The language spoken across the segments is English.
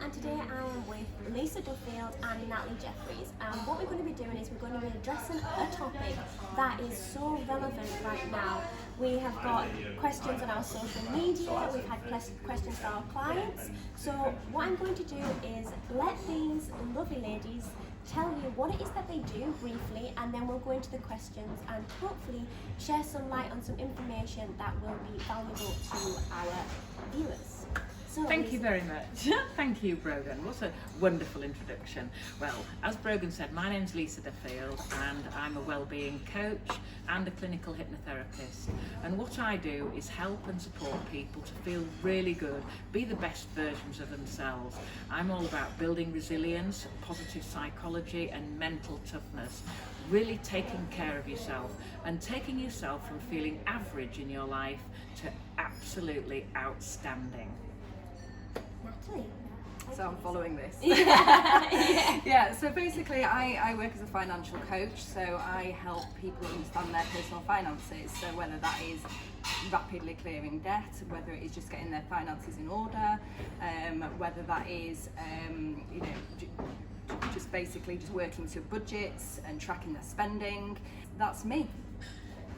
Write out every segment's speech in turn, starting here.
and today I am with Lisa Duffield and Natalie. And what we're going to be doing is we're going to be addressing a topic that is so relevant right now. We have got questions on our social media, we've had questions from our clients. So what I'm going to do is let these lovely ladies tell you what it is that they do briefly, and then we'll go into the questions and hopefully share some light on some information that will be valuable to our viewers. So, Thank you very much. Thank you, Brogan. What a wonderful introduction. Well, as Brogan said, my name's Lisa Duffield and I'm a wellbeing coach and a clinical hypnotherapist. And what I do is help and support people to feel really good, be the best versions of themselves. I'm all about building resilience, positive psychology and mental toughness. Really taking care of yourself and taking yourself from feeling average in your life to absolutely outstanding. Natalie. So I'm following this. Yeah. Yeah, so basically I work as a financial coach, so I help people understand their personal finances. So whether that is rapidly clearing debt, whether it is just getting their finances in order, whether that is just basically just working to budgets and tracking their spending. That's me.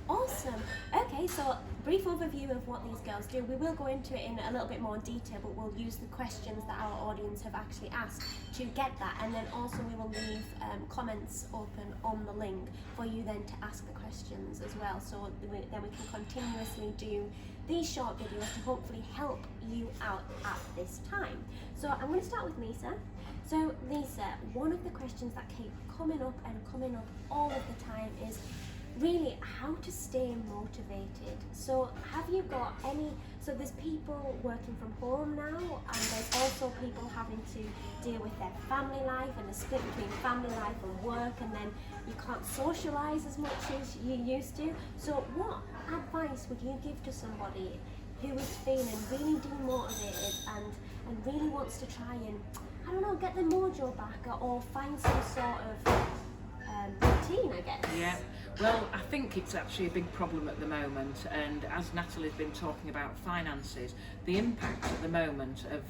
Awesome. Okay, so brief overview of what these girls do. We will go into it in a little bit more detail, but we'll use the questions that our audience have actually asked to get that, and then also we will leave comments open on the link for you then to ask the questions as well, so then we can continuously do these short videos to hopefully help you out at this time. So I'm going to start with Lisa. So Lisa, one of the questions that keep coming up all of the time is really how to stay motivated. So have you got any, so there's people working from home now, and there's also people having to deal with their family life and the split between family life and work, and then you can't socialise as much as you used to. So what advice would you give to somebody who is feeling really demotivated and really wants to try and, I don't know, get their mojo back or find some sort of routine, I guess? Yeah. Well, I think it's actually a big problem at the moment, and as Natalie's been talking about finances, the impact at the moment of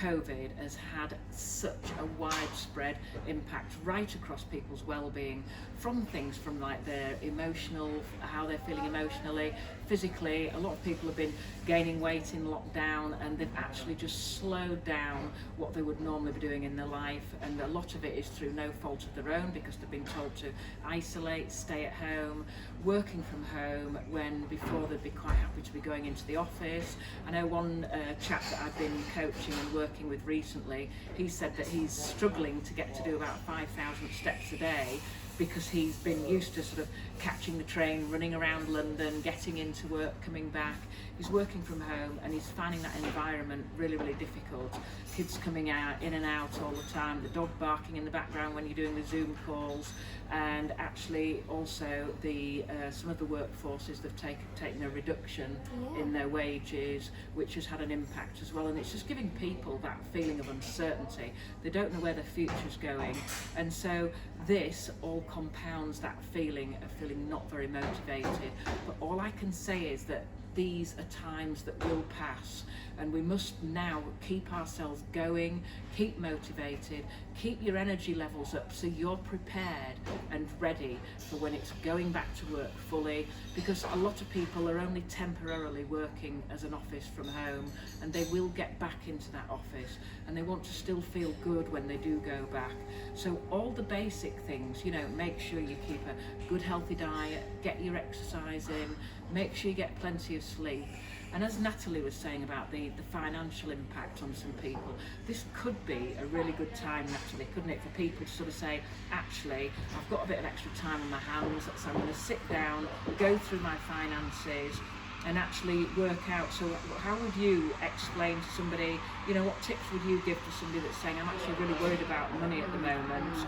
COVID has had such a widespread impact right across people's well-being, from things from like their emotional, how they're feeling emotionally, physically. A lot of people have been gaining weight in lockdown, and they've actually just slowed down what they would normally be doing in their life, and a lot of it is through no fault of their own, because they've been told to isolate, stay at home, working from home when before they'd be quite happy to be going into the office. I know one chap that I've been coaching and working with recently, he said that he's struggling to get to do about 5,000 steps a day, because he's been used to sort of catching the train, running around London, getting into work, coming back. He's working from home and he's finding that environment really, really difficult. Kids coming out, in and out all the time, the dog barking in the background when you're doing the Zoom calls, and actually also the some of the workforces have taken a reduction in their wages, which has had an impact as well, and it's just giving people that feeling of uncertainty. They don't know where their future's going, and so this all compounds that feeling of feeling not very motivated. But all I can say is that these are times that will pass, and we must now keep ourselves going, keep motivated, keep your energy levels up so you're prepared and ready for when it's going back to work fully, because a lot of people are only temporarily working as an office from home, and they will get back into that office and they want to still feel good when they do go back. So all the basic things, make sure you keep a good healthy diet, get your exercise in, make sure you get plenty of sleep. And as Natalie was saying about the financial impact on some people, this could be a really good time, Natalie, couldn't it, for people to sort of say, actually, I've got a bit of extra time on my hands, so I'm going to sit down, go through my finances, and actually work out. So how would you explain to somebody, what tips would you give to somebody that's saying, I'm actually really worried about money at the moment,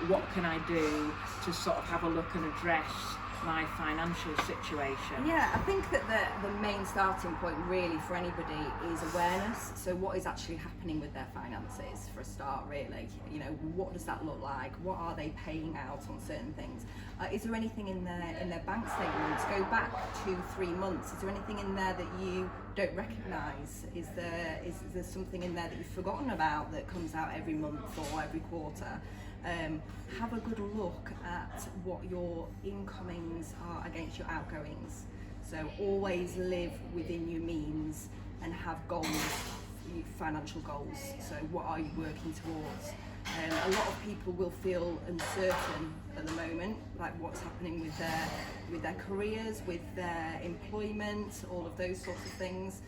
what can I do to sort of have a look and address my financial situation? Yeah, I think that the main starting point really for anybody is awareness. So what is actually happening with their finances for a start, really? You know, what does that look like? What are they paying out on certain things? Is there anything in their bank statements? Go back 2-3 months. Is there anything in there that you don't recognise? Is there something in there that you've forgotten about that comes out every month or every quarter? Have a good look at what your incomings are against your outgoings. So always live within your means and have goals, financial goals. So what are you working towards? A lot of people will feel uncertain at the moment, like what's happening with their careers, with their employment, all of those sorts of things.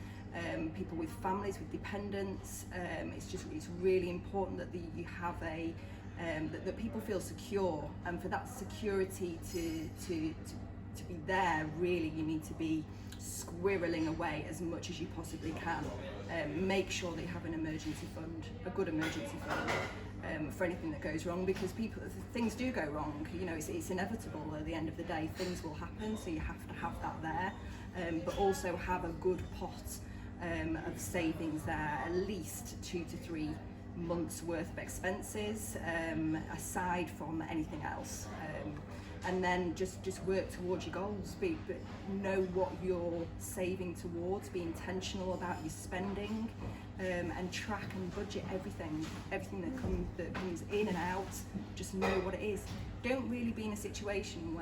People with families, with dependents. It's really important that you have that people feel secure, and for that security to be there, really you need to be squirreling away as much as you possibly can. Make sure that you have an emergency fund, a good emergency fund, for anything that goes wrong, because things do go wrong. You know, it's inevitable at the end of the day. Things will happen, so you have to have that there, but also have a good pot of savings there, at least 2 to 3 months worth of expenses, aside from anything else, and then just work towards your goals. But know what you're saving towards, be intentional about your spending, and track and budget everything that comes in and out. Just know what it is. Don't really be in a situation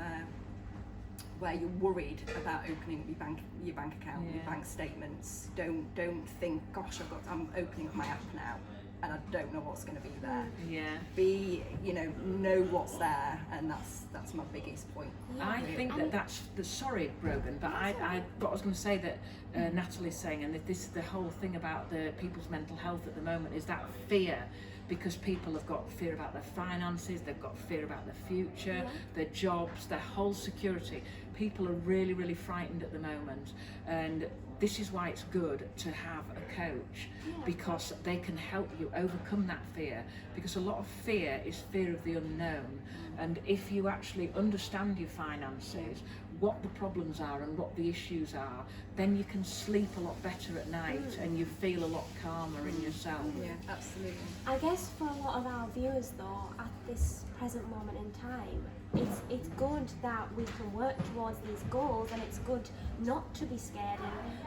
where you're worried about opening your bank account, your bank statements. Don't think, gosh, I'm opening up my app now and I don't know what's going to be there. Yeah. Know what's there, and that's my biggest point. I think that's the sorry, Brogan, but I was going to say that Natalie's saying, and this is the whole thing about the people's mental health at the moment, is that fear. Because people have got fear about their finances, they've got fear about their future, their jobs, their whole security. People are really, really frightened at the moment, and this is why it's good to have a coach, because they can help you overcome that fear, because a lot of fear is fear of the unknown. And if you actually understand your finances, what the problems are and what the issues are, then you can sleep a lot better at night and you feel a lot calmer in yourself. Yeah, absolutely. I guess for a lot of our viewers though, at this present moment in time, it's good that we can work towards these goals, and it's good not to be scared.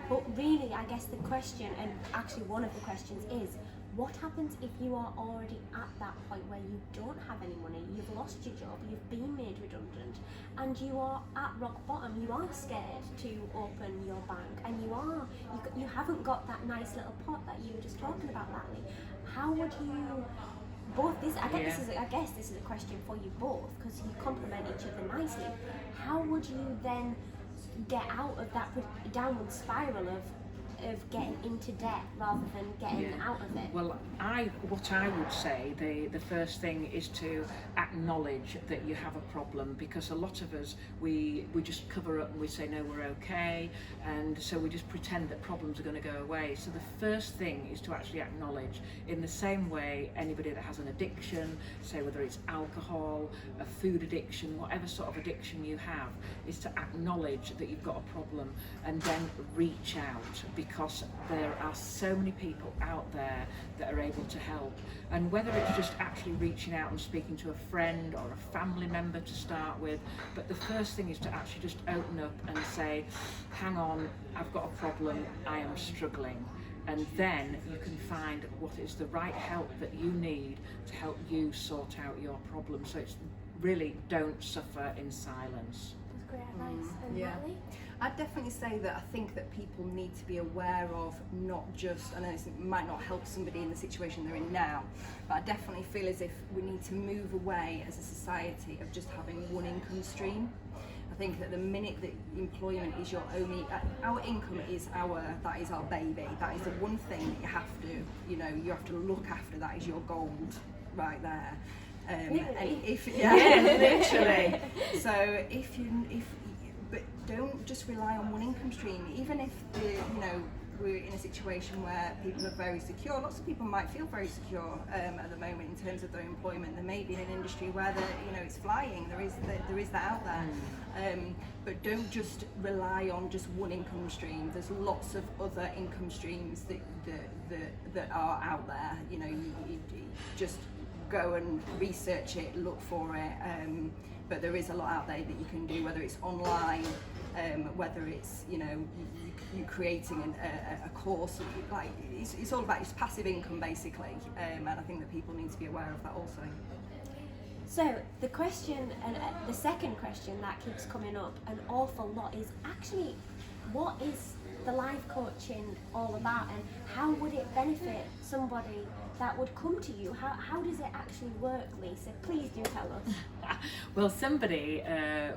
But really, I guess the question, and actually one of the questions is, what happens if you are already at that point where you don't have any money, you've lost your job, you've been made redundant, and you are at rock bottom, you are scared to open your bank, and you haven't got that nice little pot that you were just talking about, Natalie. How would you I guess this is a question for you both, because you complement each other nicely. How would you then get out of that downward spiral of getting into debt rather than getting out of it? Well, what I would say, the first thing is to acknowledge that you have a problem, because a lot of us, we just cover up and we say, no, we're okay, and so we just pretend that problems are going to go away. So the first thing is to actually acknowledge, in the same way anybody that has an addiction, say whether it's alcohol, a food addiction, whatever sort of addiction you have, is to acknowledge that you've got a problem and then reach out, because there are so many people out there that are able to help. And whether it's just actually reaching out and speaking to a friend or a family member to start with, but the first thing is to actually just open up and say, hang on, I've got a problem, I am struggling. And then you can find what is the right help that you need to help you sort out your problem. So it's really, don't suffer in silence. That's great advice. And Natalie? I'd definitely say that I think that people need to be aware of not just, I know it might not help somebody in the situation they're in now, but I definitely feel as if we need to move away as a society of just having one income stream. I think that the minute that employment is your only, our income is that is our baby, that is the one thing that you have to look after, that is your gold right there. Literally. So but don't just rely on one income stream. Even if we're in a situation where people are very secure. Lots of people might feel very secure at the moment in terms of their employment. They may be in an industry where it's flying. There is that out there. But don't just rely on just one income stream. There's lots of other income streams that are out there. You just go and research it, look for it. But there is a lot out there that you can do, whether it's online, whether it's you creating a course. Like it's all about passive income basically, and I think that people need to be aware of that also. So the question, and the second question that keeps coming up an awful lot is actually, what is the life coaching all about, and how would it benefit somebody that would come to you? How does it actually work, Lisa? Please do tell us. Well, somebody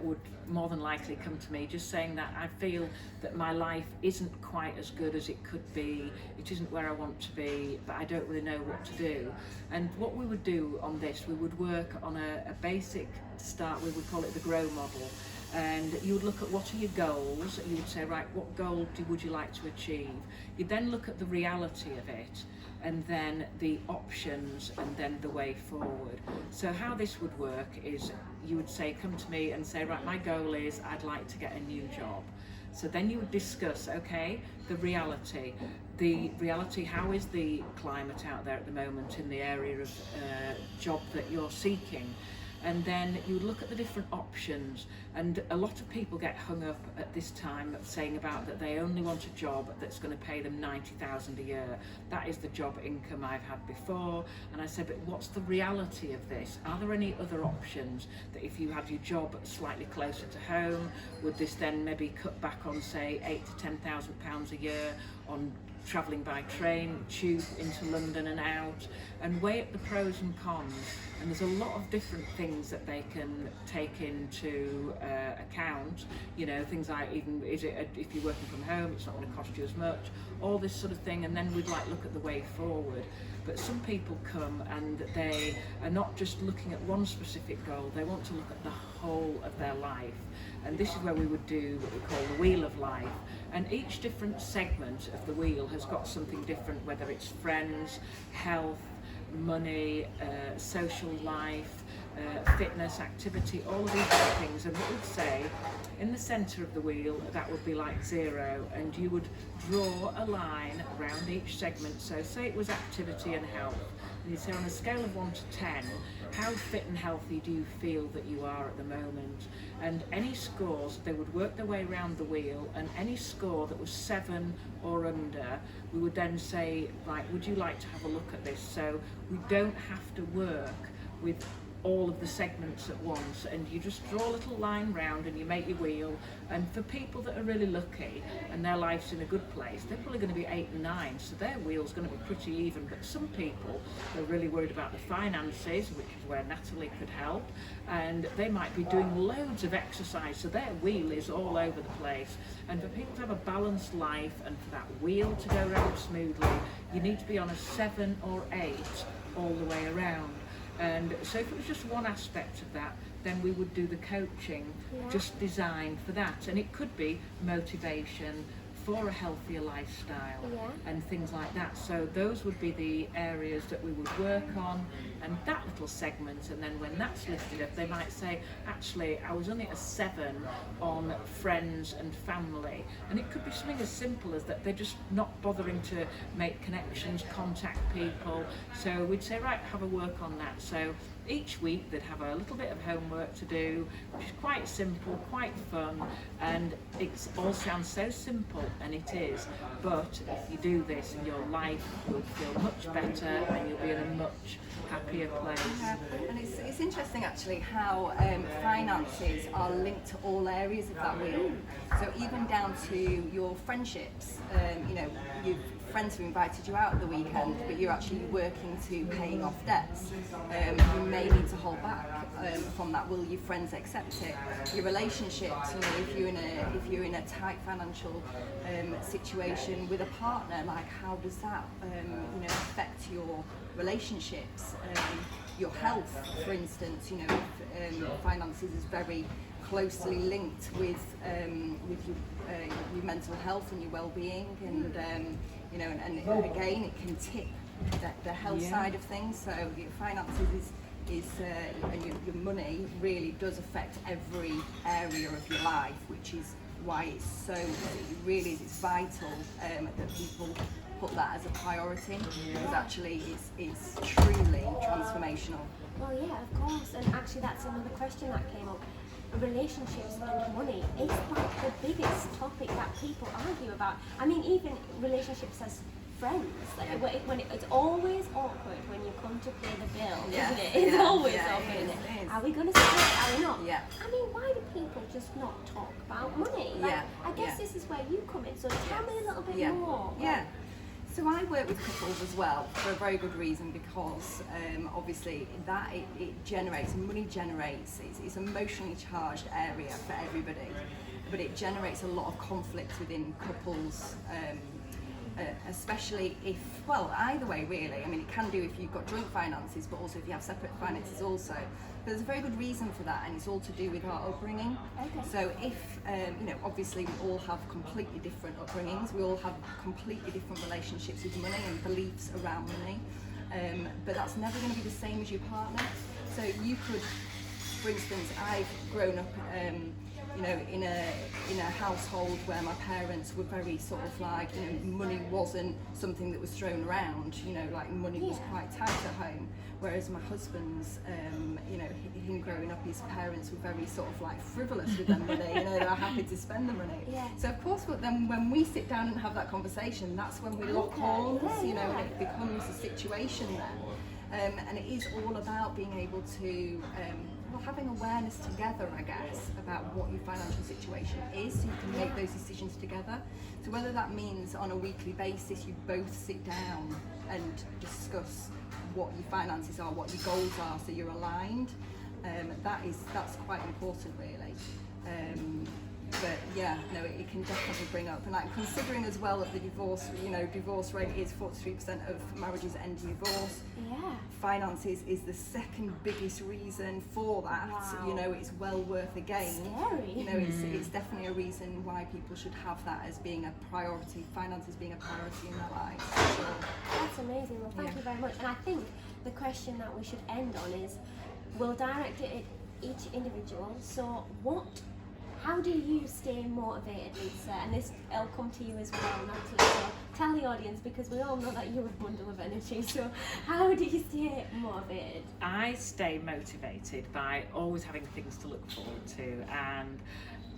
would more than likely come to me just saying that I feel that my life isn't quite as good as it could be, it isn't where I want to be, but I don't really know what to do. And what we would do on this, we would work on a basic start, we would call it the GROW model. And you would look at what are your goals, you would say, right, what goal would you like to achieve? You'd then look at the reality of it, and then the options, and then the way forward. So how this would work is you would say, come to me and say, right, my goal is I'd like to get a new job. So then you would discuss, okay, the reality, how is the climate out there at the moment in the area of job that you're seeking? And then you look at the different options, and a lot of people get hung up at this time saying about that they only want a job that's going to pay them $90,000 a year. That is the job income I've had before. And I said, but what's the reality of this? Are there any other options that if you had your job slightly closer to home, would this then maybe cut back on, say, £8,000 to £10,000 a year on travelling by train, tube into London and out, and weigh up the pros and cons. And there's a lot of different things that they can take into account, things like even if you're working from home, it's not going to cost you as much, all this sort of thing. And then we'd look at the way forward. But some people come and they are not just looking at one specific goal, they want to look at the whole of their life. And this is where we would do what we call the wheel of life. And each different segment of the wheel has got something different, whether it's friends, health, money, social life, fitness, activity, all of these different things. And what we'd say, in the centre of the wheel, that would be like 0, and you would draw a line around each segment. So say it was activity and health, and you'd say on a scale of 1 to 10, how fit and healthy do you feel that you are at the moment? And any scores, they would work their way around the wheel, and any score that was 7 or under, we would then say, right, would you like to have a look at this? So we don't have to work with all of the segments at once, and you just draw a little line round and you make your wheel. And for people that are really lucky and their life's in a good place, they're probably going to be 8 and 9, so their wheel's going to be pretty even. But some people are really worried about the finances, which is where Natalie could help, and they might be doing loads of exercise, so their wheel is all over the place. And for people to have a balanced life and for that wheel to go round smoothly, you need to be on a 7 or 8 all the way around. And so if it was just one aspect of that, then we would do the coaching just designed for that. And it could be motivation for a healthier lifestyle and things like that. So those would be the areas that we would work on, and that little segment. And then when that's lifted up, they might say, actually, I was only a 7 on friends and family. And it could be something as simple as that they're just not bothering to make connections, contact people. So we'd say, right, have a work on that. So each week they'd have a little bit of homework to do, which is quite simple, quite fun, and it all sounds so simple, and it is, but if you do this, your life will feel much better and you'll be in a much happier place. Yeah. And it's interesting actually how finances are linked to all areas of that wheel. So even down to your friendships, your friends have invited you out at the weekend, but you're actually working to paying off debts. You may need to hold back from that. Will your friends accept it? Your relationships, if you're in a tight financial situation with a partner, like how does that affect your relationships? Your health, for instance, if finances is very closely linked with your mental health and your well-being, and you know, and again, it can tip the health side of things. So your finances is and your money really does affect every area of your life, which is why it's so, it really is, it's vital that people put that as a priority, because actually it's truly transformational. Well, yeah, of course, and actually that's another question that came up. Relationships and money is like the biggest topic that people argue about. I mean, even relationships as friends, like when it's always awkward when you come to pay the bill, isn't it? It's always awkward, isn't it? Are we going to split? Are we not? Yeah. I mean, why do people just not talk about money? Like, I guess this is where you come in, so tell me a little bit more. Yeah. So I work with couples as well for a very good reason, because obviously that it generates, money generates, it's an emotionally charged area for everybody, but it generates a lot of conflict within couples, especially if, well, either way really. I mean, it can do if you've got joint finances, but also if you have separate finances also. But there's a very good reason for that, and it's all to do with our upbringing. Okay. So if, you know, obviously we all have completely different upbringings, we all have completely different relationships with money and beliefs around money, but that's never going to be the same as your partner. So you could, for instance, I've grown up, you know, in a household where my parents were very sort of like, you know, money wasn't something that was thrown around, you know, like money was quite tight at home. Whereas my husband's, you know, him growing up, his parents were very sort of like frivolous with their money, you know, they were happy to spend the money. Yeah. So of course, but then when we sit down and have that conversation, that's when we lock horns, you know, and it becomes a situation then. And it is all about being able to, well, having awareness together, I guess, about what your financial situation is, so you can make those decisions together. So whether that means on a weekly basis you both sit down and discuss what your finances are, what your goals are, so you're aligned, that's quite important really. But yeah, no, it can definitely bring up, and like considering as well that the divorce rate is 43% of marriages end in divorce. Yeah. Finances is the second biggest reason for that. Wow. You know, it's well worth a gain. Scary. You know, it's definitely a reason why people should have that as being a priority. Finances being a priority in their lives. For sure. That's amazing. Well, thank you very much. And I think the question that we should end on is, we'll direct it at each individual. So how do you stay motivated, Lisa? And this will come to you as well, Natalie. So tell the audience, because we all know that you're a bundle of energy. So how do you stay motivated? I stay motivated by always having things to look forward to, and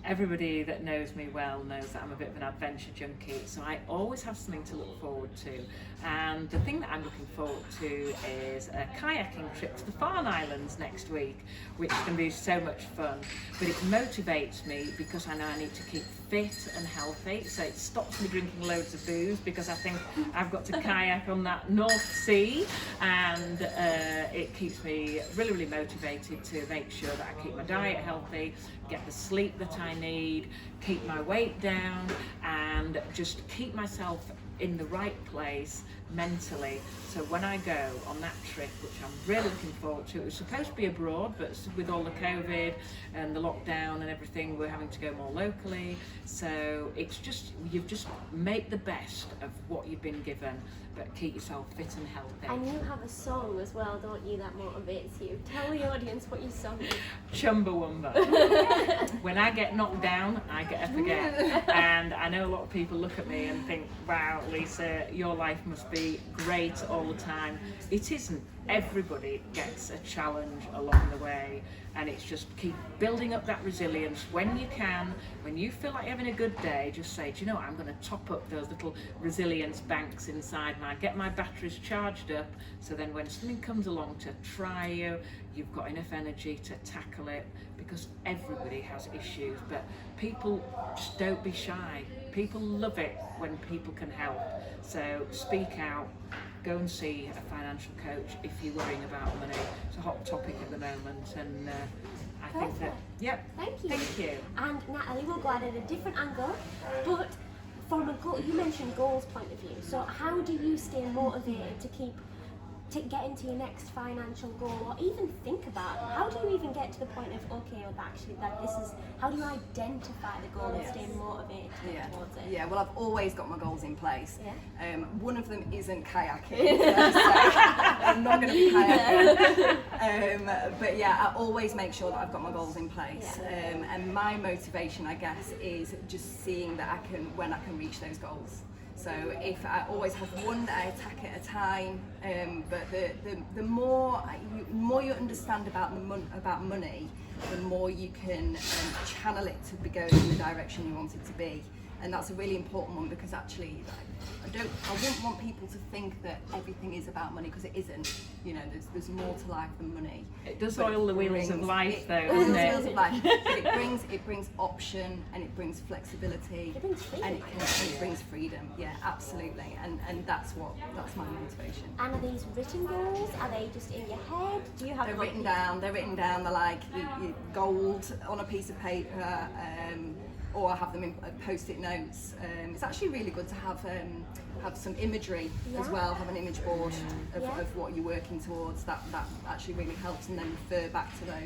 everybody that knows me well knows that I'm a bit of an adventure junkie, so I always have something to look forward to. And the thing that I'm looking forward to is a kayaking trip to the Farne Islands next week, which can be so much fun. But it motivates me because I know I need to keep fit and healthy, so it stops me drinking loads of booze, because I think I've got to kayak on that North Sea, and it keeps me really, really motivated to make sure that I keep my diet healthy, get the sleep that I need, keep my weight down, and just keep myself in the right place mentally. So when I go on that trip, which I'm really looking forward to, it was supposed to be abroad, but with all the COVID and the lockdown and everything, we're having to go more locally. So it's just, you've just make the best of what you've been given, but keep yourself fit and healthy. And you have a song as well, don't you, that motivates you? Tell the audience what your song is. Chumbawamba. When I get knocked down, I get up again. And I know a lot of people look at me and think, wow, Lisa, your life must be great all the time. It isn't. Everybody gets a challenge along the way, and it's just keep building up that resilience when you can. When you feel like you're having a good day, just say, do you know what, I'm going to top up those little resilience banks inside get my batteries charged up, so then when something comes along to try you, you've got enough energy to tackle it, because everybody has issues, but people just don't be shy. People love it when people can help, so speak out. Go and see a financial coach if you're worrying about money. It's a hot topic at the moment, and I think that, Thank you. Thank you. And Natalie, we'll go at it a different angle, but from a goal, you mentioned goals point of view. So how do you stay motivated to keep to get into your next financial goal, or even think about how do you even get to the point of okay, well, actually that this is, how do you identify the goal and stay motivated to get towards it? Yeah, well, I've always got my goals in place. Yeah. One of them isn't kayaking, so I'm not going to be kayaking. But yeah, I always make sure that I've got my goals in place. And my motivation, I guess, is just seeing that when I can reach those goals. So if I always have one that I attack at a time, but the more you understand about money, the more you can channel it to be going in the direction you want it to be. And that's a really important one, because actually I wouldn't want people to think that everything is about money, because it isn't. You know, there's more to life than money. It does oil the wheels of life, though, doesn't doesn't it? Wheels of life. But it brings option, and it brings flexibility, It brings freedom. and it brings freedom. Yeah, absolutely. And that's my motivation. And are these written goals? Are they just in your head? Do you have They're them written down. They're like you gold on a piece of paper. Or I have them in post-it notes. It's actually really good to have some imagery as well. Have an image board of what you're working towards. That actually really helps, and then refer back to that,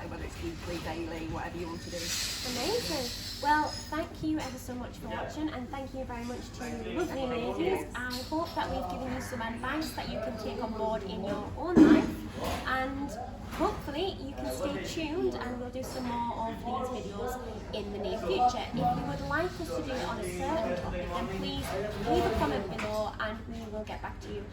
whether it's weekly, daily, whatever you want to do. Amazing. Well, thank you ever so much for watching, and thank you very much to lovely ladies. I hope that we've given you some advice that you can take on board in your own life, and hopefully you can stay tuned, and we'll do some more of these videos in the near future. If you would like us to do it on a certain topic, then please leave a comment below and we will get back to you.